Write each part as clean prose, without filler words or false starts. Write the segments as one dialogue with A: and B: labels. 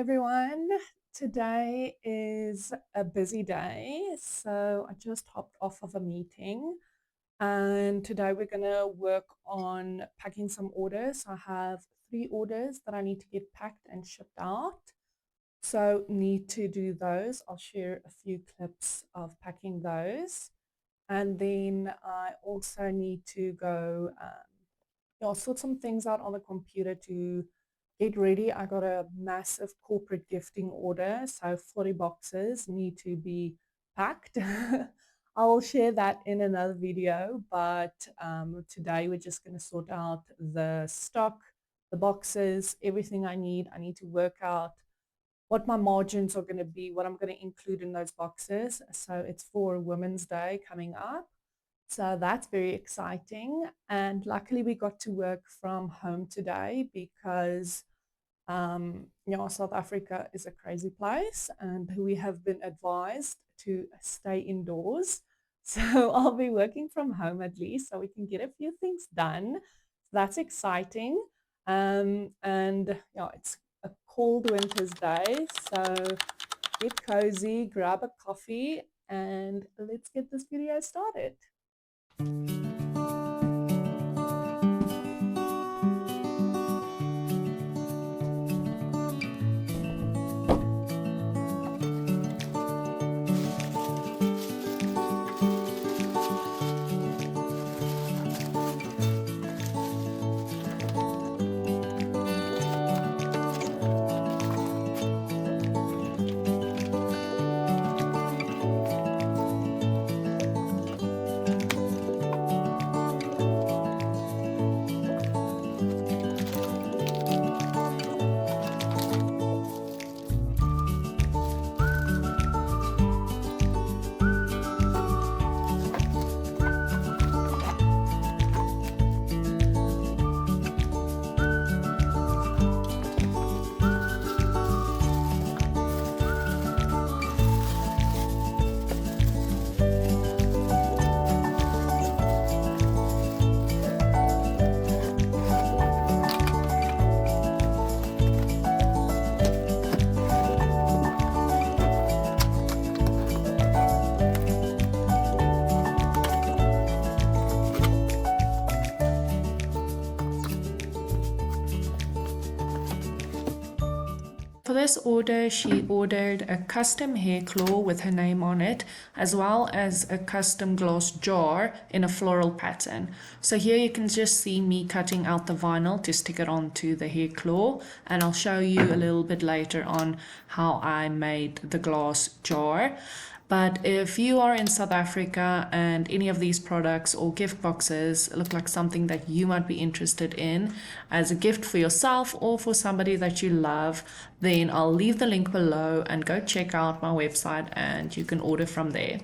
A: everyone. Today is a busy day, so I just hopped off of a meeting, and today we're going to work on packing some orders. I have 3 orders that I need to get packed and shipped out, so need to do those. I'll share a few clips of packing those, and then I also need to go sort some things out on the computer to get ready. I got a massive corporate gifting order, so 40 boxes need to be packed. I will share that in another video, but today we're just going to sort out the stock, the boxes, everything I need. I need to work out what my margins are going to be, what I'm going to include in those boxes. So it's for Women's Day coming up. So that's very exciting. And luckily we got to work from home today because, South Africa is a crazy place and we have been advised to stay indoors. So I'll be working from home at least so we can get a few things done. So that's exciting. It's a cold winter's day. So get cozy, grab a coffee, and let's get this video started. For this order, she ordered a custom hair claw with her name on it, as well as a custom glass jar in a floral pattern. So here you can just see me cutting out the vinyl to stick it onto the hair claw, and I'll show you a little bit later on how I made the glass jar. But if you are in South Africa and any of these products or gift boxes look like something that you might be interested in as a gift for yourself or for somebody that you love, then I'll leave the link below and go check out my website and you can order from there.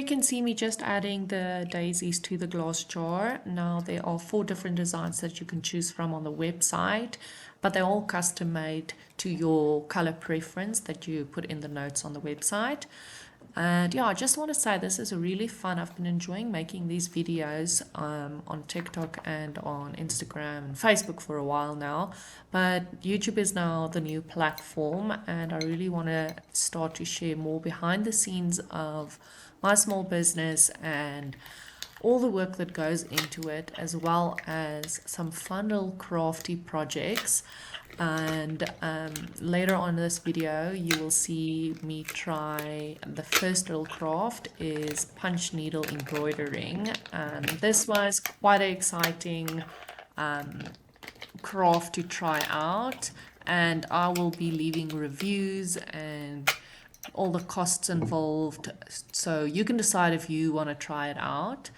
B: can see me just adding the daisies to the glass jar. Now there are 4 different designs that you can choose from on the website, but they're all custom made to your color preference that you put in the notes on the website. And yeah, I just want to say this is really fun. I've been enjoying making these videos on TikTok and on Instagram and Facebook for a while now. But YouTube is now the new platform, and I really want to start to share more behind the scenes of my small business and all the work that goes into it, as well as some fun little crafty projects. And later on in this video, you will see me try the first little craft is punch needle embroidering. This was quite an exciting craft to try out, and I will be leaving reviews and all the costs involved, so you can decide if you want to try it out.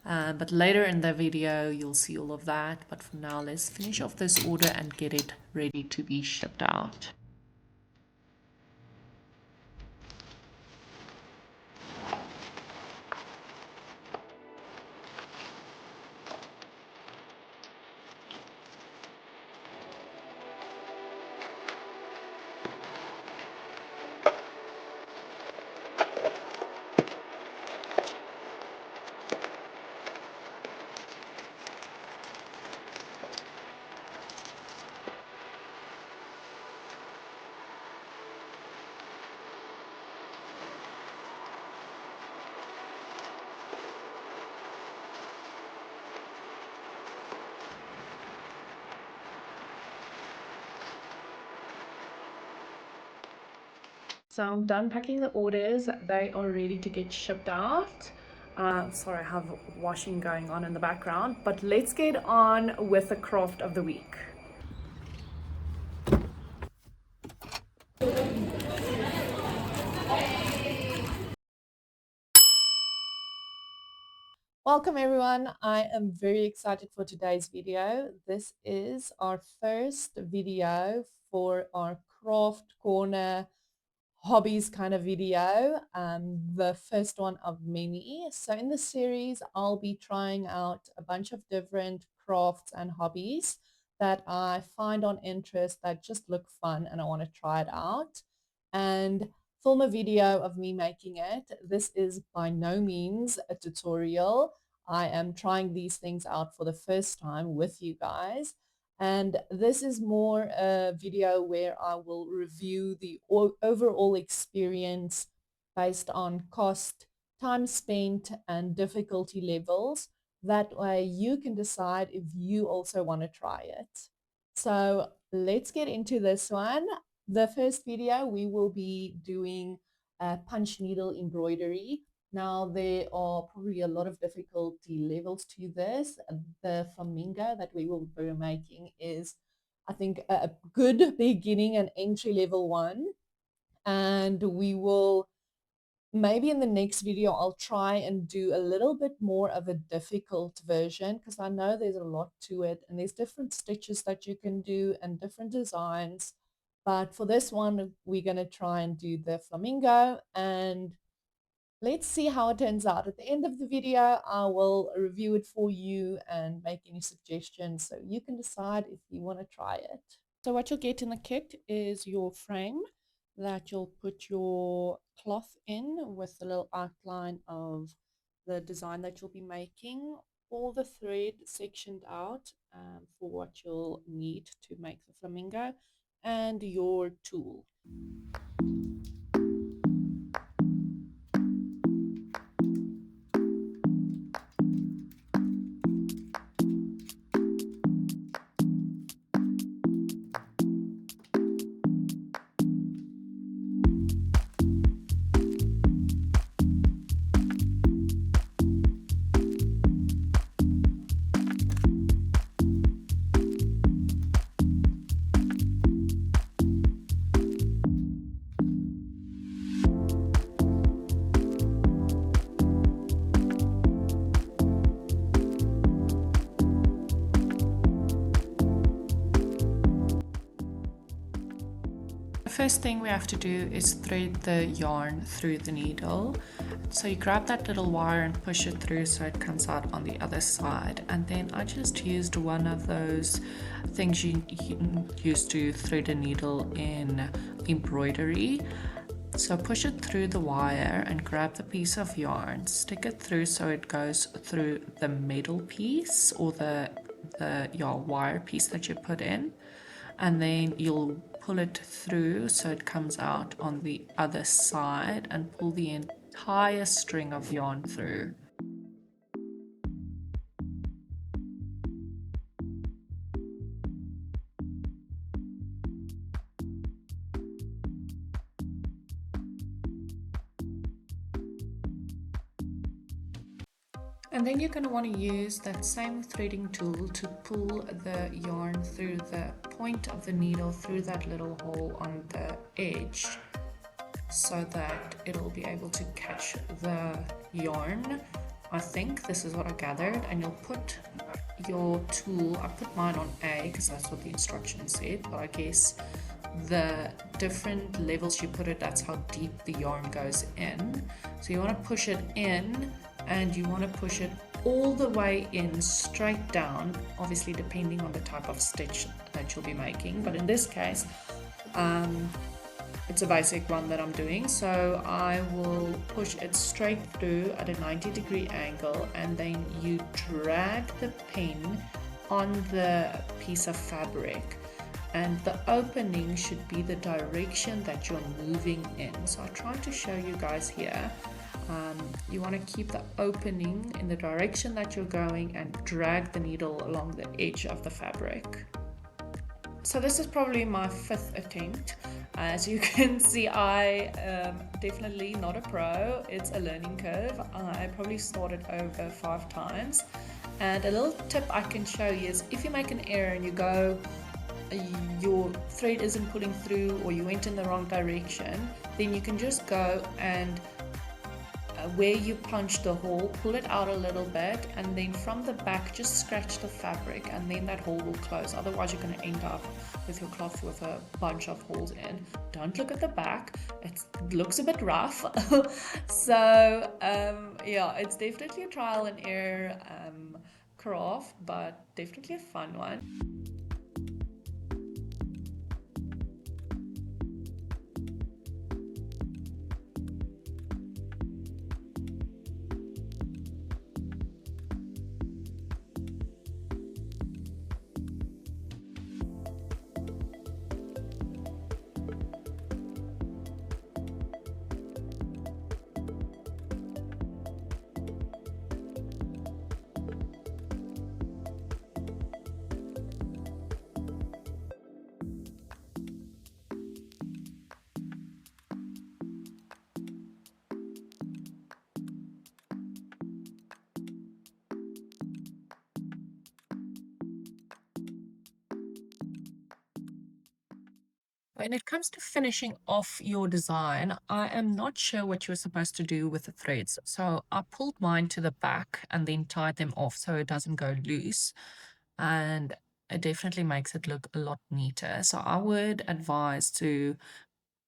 B: But later in the video you'll see all of that, but for now let's finish off this order and get it ready to be shipped out. So I'm done packing the orders. They are ready to get shipped out. Sorry, I have washing going on in the background, but let's get on with the craft of the week.
A: Welcome everyone. I am very excited for today's video. This is our first video for our craft corner hobbies kind of video, the first one of many. So in this series, I'll be trying out a bunch of different crafts and hobbies that I find on interest that just look fun and I want to try it out and film a video of me making it. This is by no means a tutorial. I am trying these things out for the first time with you guys. And this is more a video where I will review the overall experience based on cost, time spent, and difficulty levels. That way you can decide if you also want to try it. So let's get into this one. The first video, we will be doing punch needle embroidery. Now, there are probably a lot of difficulty levels to this. The flamingo that we will be making is, I think, a good beginning and entry level one. And we will, maybe in the next video, I'll try and do a little bit more of a difficult version because I know there's a lot to it and there's different stitches that you can do and different designs. But for this one, we're going to try and do the flamingo, and let's see how it turns out. At the end of the video, I will review it for you and make any suggestions so you can decide if you want to try it. So what you'll get in the kit is your frame that you'll put your cloth in with a little outline of the design that you'll be making, all the thread sectioned out for what you'll need to make the flamingo, and your tool.
B: First thing we have to do is thread the yarn through the needle. So you grab that little wire and push it through so it comes out on the other side. And then I just used one of those things you use to thread a needle in embroidery. So push it through the wire and grab the piece of yarn, stick it through so it goes through the metal piece or the wire piece that you put in, and then you'll pull it through so it comes out on the other side and pull the entire string of yarn through. And then you're going to want to use that same threading tool to pull the yarn through the point of the needle through that little hole on the edge so that it'll be able to catch the yarn. I think this is what I gathered, and you'll put your tool, I put mine on A because that's what the instructions said, but I guess the different levels you put it, that's how deep the yarn goes in. So you want to push it in, and you want to push it all the way in straight down, obviously depending on the type of stitch that you'll be making, but in this case it's a basic one that I'm doing. So I will push it straight through at a 90-degree angle, and then you drag the pen on the piece of fabric, and the opening should be the direction that you're moving in. So I try to show you guys here. You want to keep the opening in the direction that you're going and drag the needle along the edge of the fabric. So this is probably my 5th attempt. As you can see, I am definitely not a pro. It's a learning curve. I probably started over 5 times. And a little tip I can show you is if you make an error and you go, your thread isn't pulling through, or you went in the wrong direction, then you can just go and where you punched the hole, pull it out a little bit, and then from the back just scratch the fabric, and then that hole will close. Otherwise you're going to end up with your cloth with a bunch of holes in. Don't look at the back, it looks a bit rough. So yeah, it's definitely a trial and error craft, but definitely a fun one. When it comes to finishing off your design, I am not sure what you're supposed to do with the threads. So I pulled mine to the back and then tied them off so it doesn't go loose. And it definitely makes it look a lot neater. So I would advise to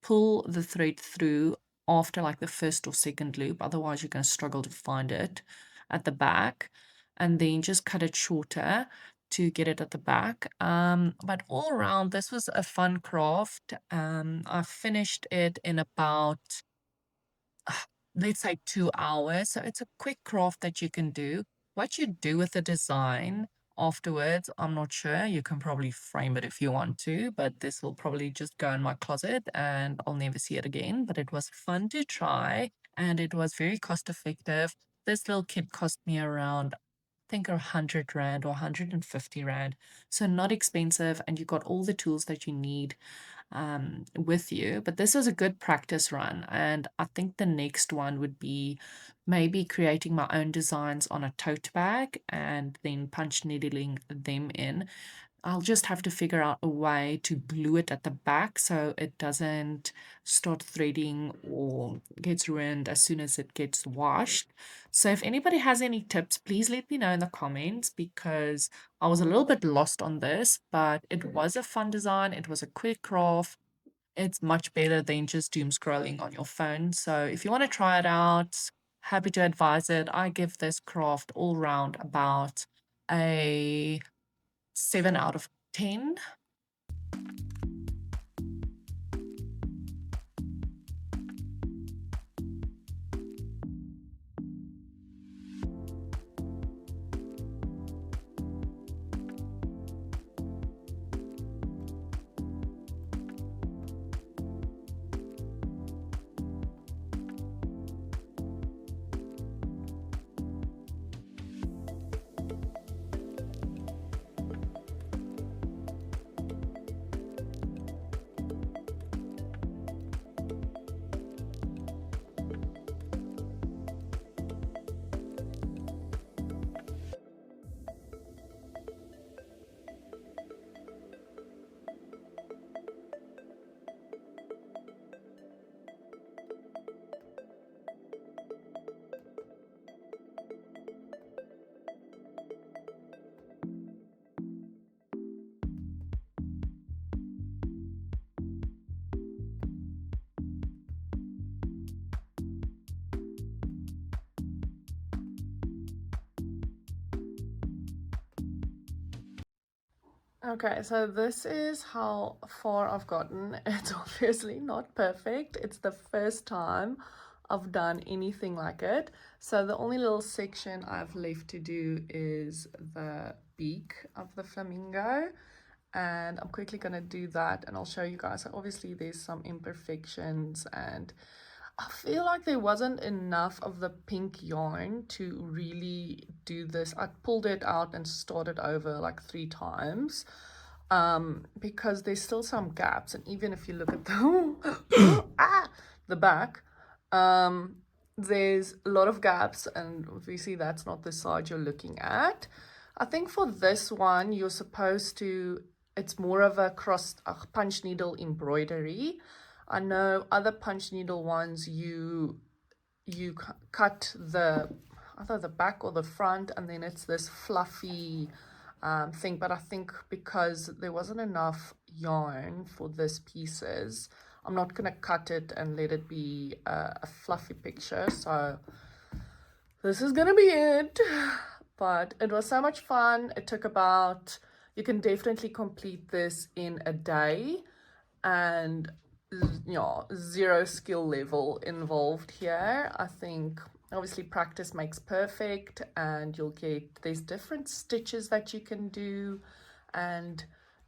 B: pull the thread through after like the first or second loop, otherwise you're going to struggle to find it at the back, and then just cut it shorter to get it at the back. But all around, this was a fun craft. I finished it in about let's say 2 hours. So it's a quick craft that you can do. What you do with the design afterwards, I'm not sure. You can probably frame it if you want to, but this will probably just go in my closet and I'll never see it again. But it was fun to try, and it was very cost effective. This little kit cost me around, I think, 100 Rand or 150 Rand. So not expensive, and you got all the tools that you need with you. But this was a good practice run. And I think the next one would be maybe creating my own designs on a tote bag and then punch needling them in. I'll just have to figure out a way to glue it at the back so it doesn't start threading or gets ruined as soon as it gets washed. So if anybody has any tips, please let me know in the comments, because I was a little bit lost on this, but it was a fun design. It was a quick craft. it's much better than just doom scrolling on your phone. So if you want to try it out, happy to advise it. I give this craft all round about a 7 out of 10. Okay, so this is how far I've gotten. It's obviously not perfect. It's the first time I've done anything like it. So the only little section I've left to do is the beak of the flamingo. And I'm quickly going to do that and I'll show you guys. So obviously there's some imperfections and I feel like there wasn't enough of the pink yarn to really do this. I pulled it out and started over like 3 times because there's still some gaps. And even if you look at the back, there's a lot of gaps and obviously that's not the side you're looking at. I think for this one, you're supposed to, it's more of a punch needle embroidery. I know other punch needle ones, you cut the either the back or the front, and then it's this fluffy thing. But I think because there wasn't enough yarn for this pieces, I'm not gonna cut it and let it be a fluffy picture. So this is gonna be it. But it was so much fun. It took about, you can definitely complete this in a day, and zero skill level involved here. I think obviously practice makes perfect, and there's different stitches that you can do and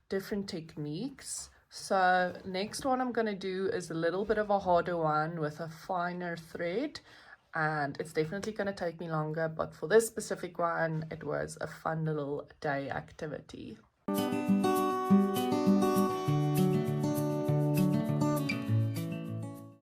B: different techniques. So next one I'm going to do is a little bit of a harder one with a finer thread, and it's definitely going to take me longer, but for this specific one it was a fun little day activity.